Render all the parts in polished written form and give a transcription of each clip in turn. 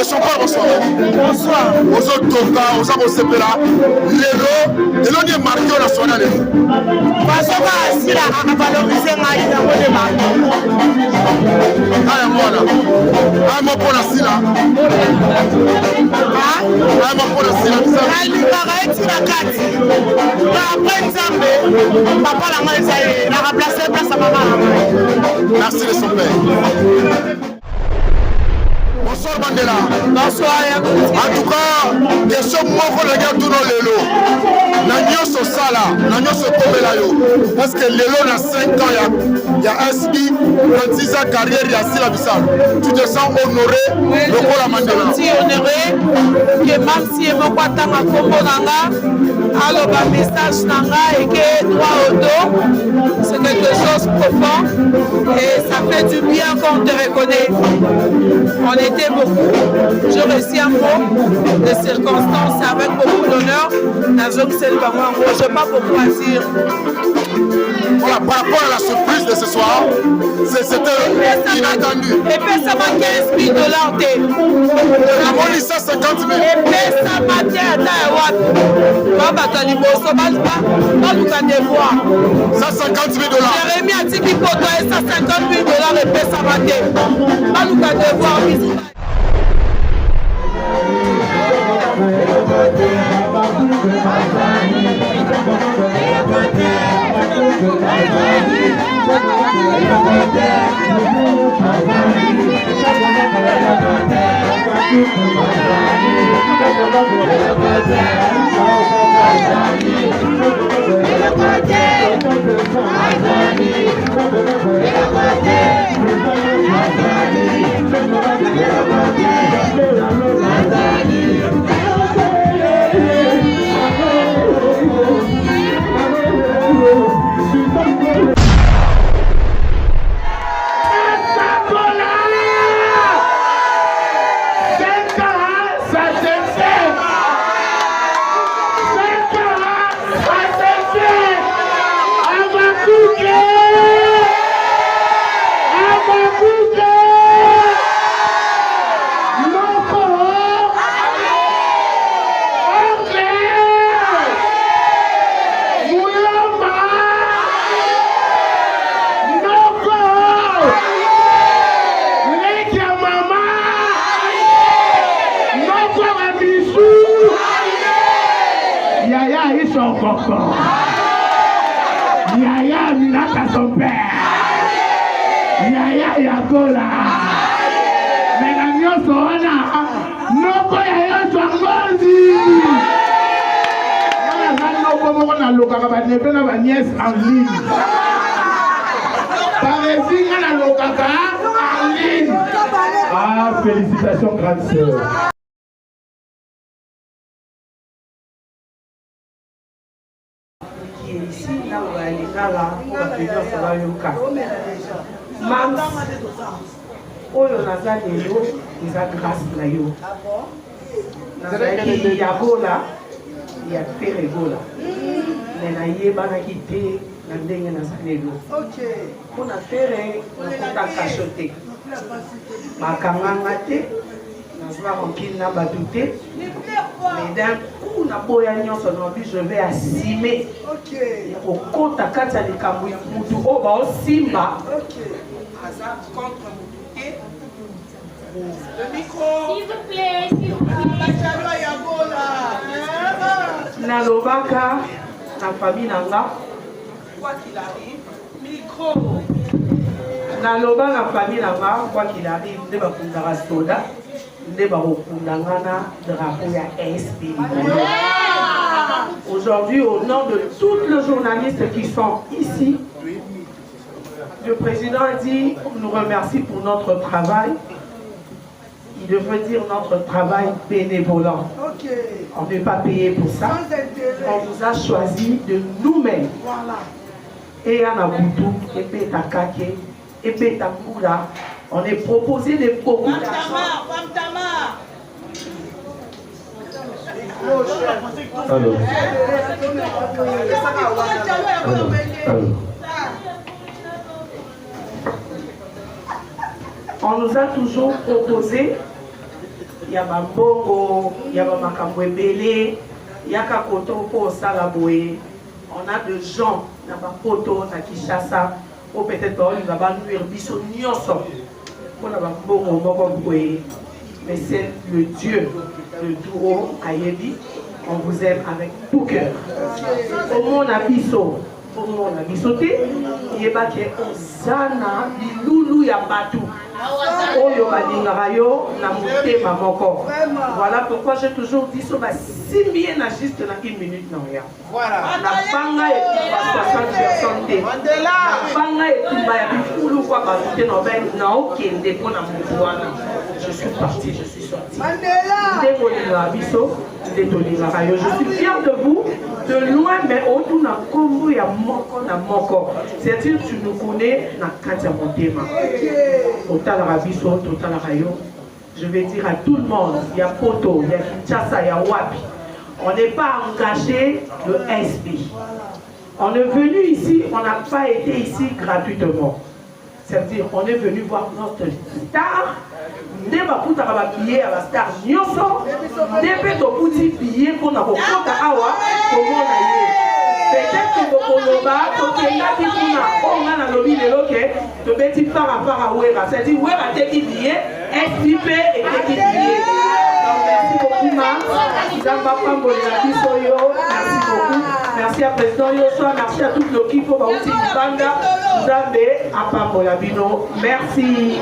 Monsieur Paul, bonsoir. Bonsoir. Aux autres Toka, aux autres Sepela, Lélo, et l'on est marqué au national. Parce que si la valoriser ma idée, on est marqué. Ah, moi là. Ah, moi pour la Silla. Ah, moi pour la Silla. La libération de la carte. Après Nzambe, papa la main est la remplacer place à maman. Merci de son père. Bonsoir Mandela. Bonsoir. En tout cas, question moi qu'on regarde tout dans l'élo. L'agneau se sala, l'agneau se tombe là. Parce que l'élo dans 5 ans, il y a un ski, 36 ans carrière, il y a 6 la bissale. Tu te sens honoré de quoi la Mandela? Je suis honoré que même si je ne peux pas t'en alors le message nanga et que droit au dos, c'est quelque chose de profond et ça fait du bien qu'on te reconnaît. On était beaucoup, je réussis un mot de circonstances avec beaucoup d'honneur dans un seul moment. Je n'ai pas beaucoup à dire. Voilà, par rapport à la surprise de ce soir, c'était inattendu. Et puis ça m'a 15 000 $. La monnaie, ça 50 000. Et puis ça m'a dit à ça 50 000 $. Jérémy a dit qu'il faut donner ça 50 000 $ et puis ça m'a dit. Pas nous qu'à devoir. Yaya Minaka son père. Yaya Yagola. Mais la mienne sera Noko Yaya Swangozi. On a la nièce en ligne. Par exemple, on a le caca en ligne. Ah, félicitations, grande sœur. Ici, là où elle est là, on va venir sur la Yoka. Mams, oh, on a ça des lots, ils ont grâce à yo. Il y a Gola, il y a Pérégola. Mais il y a Banakité, il y a des gens. On a fait un cachoté. Ma camarade, na badouté, mais d'un coup na boyagnon son envie je vais assumer. Au compte à quatre les camouilles mutu au bas simba. Contre le micro. S'il vous plaît, s'il vous plaît. Na lobaka, na famille nanga, quoi qu'il arrive, micro. Na loba na famille nanga, quoi qu'il arrive, de ma kundara soda. Aujourd'hui, au nom de tous les journalistes qui sont ici, le président a dit nous remercie pour notre travail. Il devrait dire notre travail bénévolant. On ne veut pas payer pour ça. On vous a choisi de nous-mêmes. Et à Nabutu, et Pétakake, et Pétakula. On est proposé de beaucoup d'argent. On nous a toujours proposé, il y a Bambongo, il y a Makamwebele, il y a Kakoto pour Salaboé. On a de gens, na Bapoto, na Kishasa, ou peut-être il va nuire biso nyoso. On a Bambongo, Mokoboué. Mais c'est le Dieu, le Douro Ayebi. On vous aime avec tout cœur. Au monde abisso, au monde abissoté, il y a pas que Osana, Loulou Yabatu. Oyo Badingarayo, Namoute Mamoko. Voilà pourquoi j'ai toujours dit ça, si bien juste dans une minute, non, rien. Voilà. La banga et tout, 60 personnes. La banga et tout, il y a beaucoup de fois, non, qui est dépôt dans mon pouvoir. Je suis parti, je suis sorti. Je suis fier de vous, de loin, mais autour de Congo, il y a Moko. C'est-à-dire que tu nous connais dans Katia Montema. Je vais dire à tout le monde, il y a Poto, il y a Kinshasa, il y a Wapi. On n'est pas engagé de SB. On est venu ici, on n'a pas été ici gratuitement. C'est-à-dire qu'on est venu voir notre star. Nde bakuta ka billet à la star nyonso depuis to kuti billet qu'on a kokota awa komona ye peut-être que bokoloba to kengaki kuna onga na lobi lelo ke to beti para wera c'est-à-dire wera teki billet SIP et teki billet. Merci beaucoup ma Zamba Pambola Bisoyo, merci beaucoup. Merci à président Yoshua, merci à toute l'équipe pour Bauti Banda, Zambé à Pambola Bino. Merci.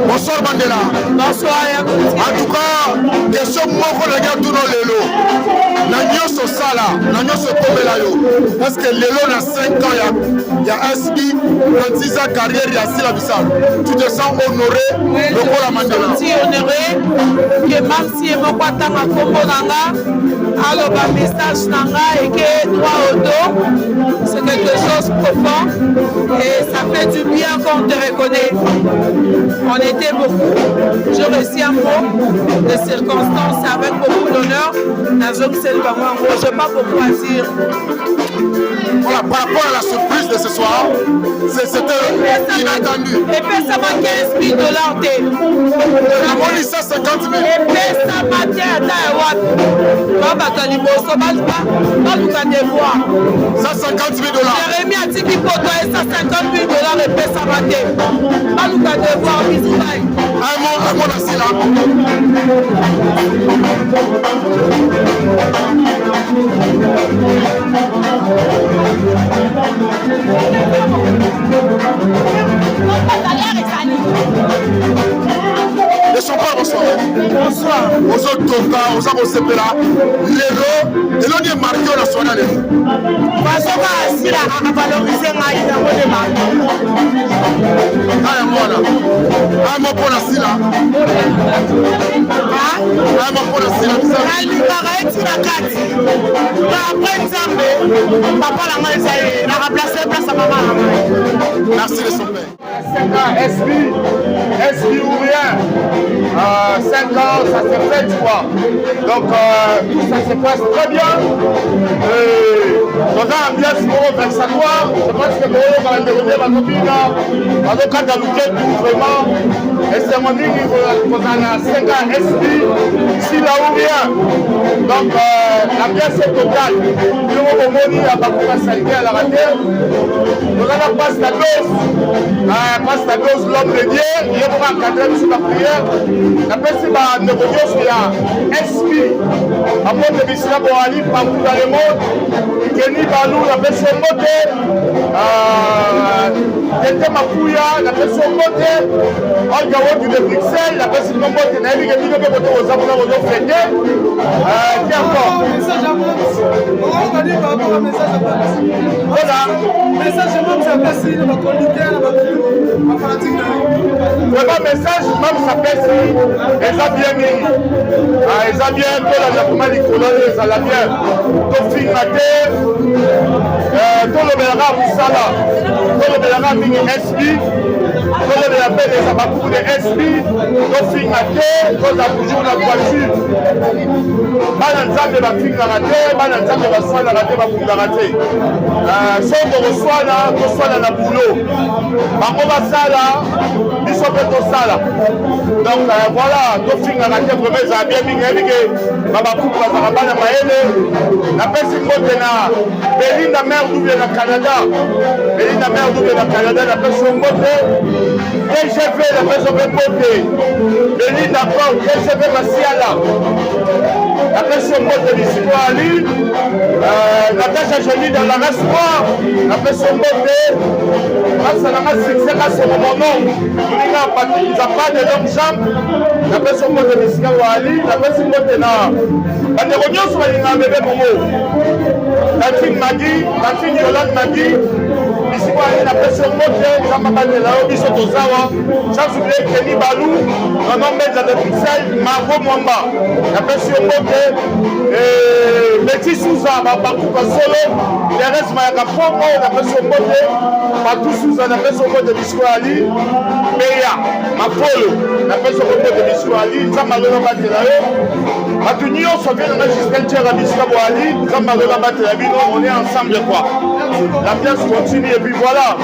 Bonsoir Mandela. Bonsoir. En tout cas, question moko na gars tout lelo. Na nyoso sala, na nyonso ekomela yo parce que lelo na 5 ans ya SB na 10 ans carrière ya Sila Bissalo tu te sens honoré lokola Mandela je suis honoré que même si moko atanga kombo nanga aloba message nanga et que droit au dos c'est quelque chose de profond et ça fait du bien quand on te reconnaît. On était beaucoup, je réussis un mot de circonstances avec beaucoup d'honneur dans un seul moment. Je n'ai pas beaucoup à dire. Voilà, par rapport à la surprise de ce soir, c'était inattendu. Et puis ça m'a 15 000 $. On dit ça 50 000. Et puis ça m'a dit à Taïwan. Ça 50 000 $. Jérémy a dit qu'il faut donner ça 50 000 $ et puis ça m'a dit. Un mot là, là. Le champagne, bonsoir. Bonsoir. Aux autres toka, aux autres sepela. Lelo ni marqué au national. Parce que si la valoriser ma ina mo de ma. Aya mwana. Aya mo pona sila. Aya mo pona sila. Ali paraît na kati. Na après Nzambe, papa la nga esaye, na remplacer place à maman. Merci de son père. 5 ans, SB ou rien. 5 ans, ça se fait, tu vois. Donc, tout ça se passe très bien. Dans un ambiance vexatoire, je pense que Moro va intervenir ma copine, va donc adapter tout vraiment. Et c'est mon dit qu'on a 5 ans, SB, ici là ou rien. Donc, l'ambiance est totale. Nous, au Moni, à Bakoura Salgué à la radio. Nous allons passer la dose. Passe la dose l'homme de Dieu, il y a un cadre sur la prière. La personne va ne revenir sur la SP. À mon de Bissila Boali, partout dans le monde. Kenny Balou, la personne moté. Tete Mapouya, la personne moté. Olga Wodi de Bruxelles, la personne moté. Naïvi Kemino Bekoto aux Amona Rodo Frédé. Qui encore? Voilà. Message de ça passe ici, ma conducteur, ma fanatique. Vraiment, message, même ça passe ici, ils ont bien mis. Ils ont bien, tout le monde, ils ont bien. Tout film maté, tout le monde a Moussala, tout le monde a mis SP, tout le monde a fait des abakous de SP, tout film maté, tout le toujours la voiture. Balanzambe va film raté, Balanzambe va soigner raté, va pour raté. Sans de reçoit là, reçoit dans la boulot. Bango va ça là, ils sont fait au ça là. Donc voilà, tout film raté, vraiment, ils ont bien mis, Babakoup va Zarabana Maële, la personne qui est là, Belinda Mère double dans le Canada, Belinda Mère double dans le Canada, la personne TGV, la personne côté, Belinda Port, TGV Massiala, la personne de l'Israël, Natacha Jolie dans la race noire, la personne grâce à la masse succès, grâce au moment non, il n'y a pas de longues jambes, la personne de l'Israël, la personne de la bande rognon sur la bébé Momo, la fille Magui, la fille Yolande Magui, ici la personne montée, Jean-Baptiste Lao, Bissot Ozawa, Jean-Soublé, Kenny Balou, Manon Medja de Bruxelles, Margot Mwamba, la personne montée, Betty Souza, Bakou Solo, Thérèse Mayaka Fongo, la personne montée, Bakou Souza, la personne montée de Biscoali, Béa, Mapolo, la personne montée de Biscoali, Zamarela Batelao, Batunio, Sovien, Jusqu'à Tchera Biscoali, Zamarela Batelabino, on est ensemble quoi. La pièce continue et puis voilà.